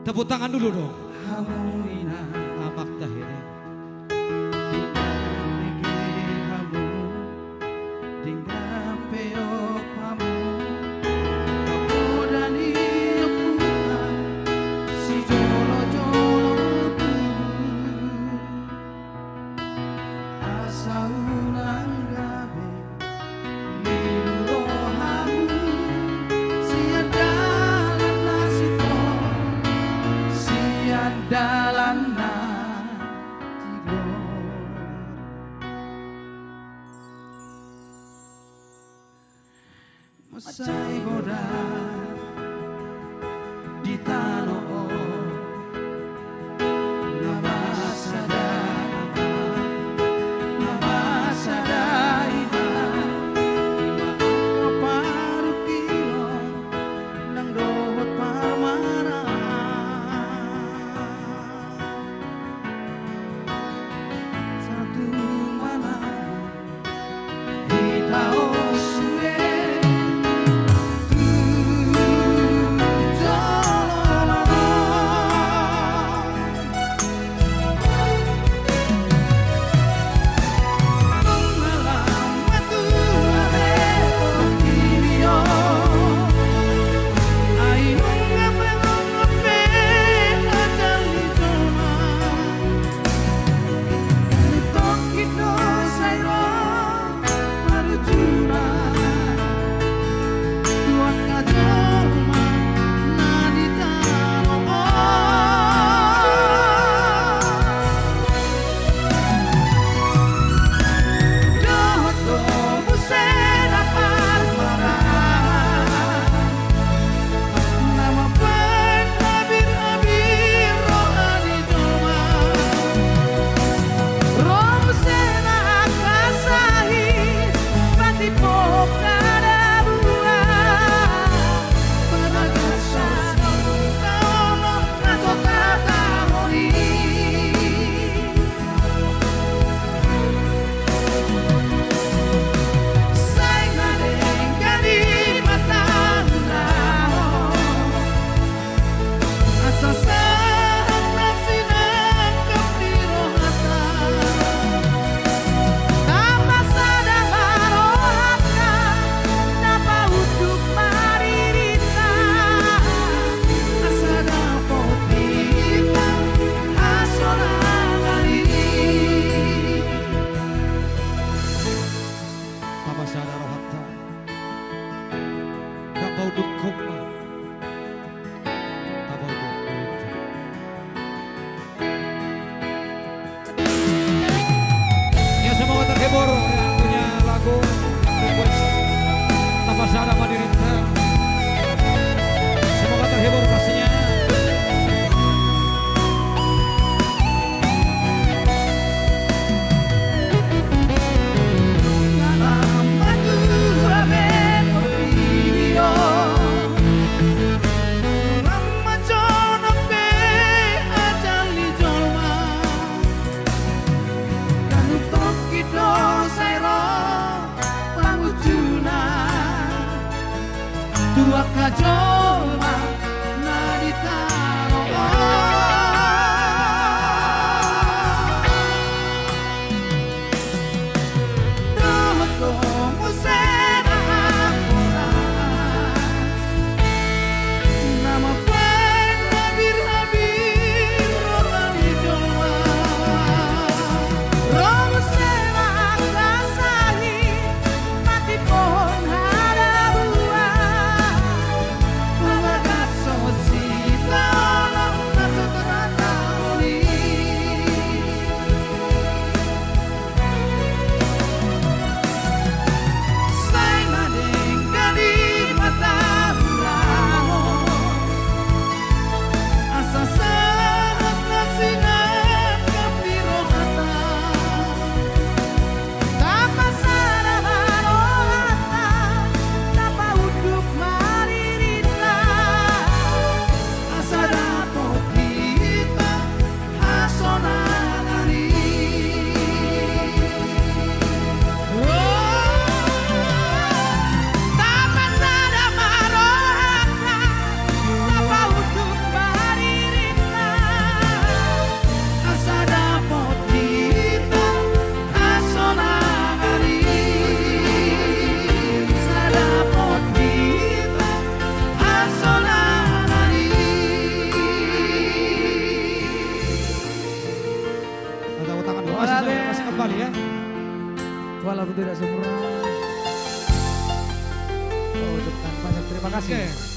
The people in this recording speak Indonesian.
Tepuk tangan dulu dong. Hamuina Amak Tahir. hamu dengan peok hamu kapodani puta si jolo jolo asa unang gabe liru hamu siadalan nasito siadalan Masai boda di tano nama sada ina ima ako paru kilo nang dohot pamara satu mana hitao Ya semua terhibur yang punya lagu yang request Tapasada Madirita. Semoga terhibur pastinya. Dua kajolma naditaro Dohoto musena akora nama pen habir rohani jolma Romusena akasahi mati pohon hara buah kasih, Raden. terima kasih kembali ya. Walaupun tidak sempurna. Oh, banyak terima kasih. Oke.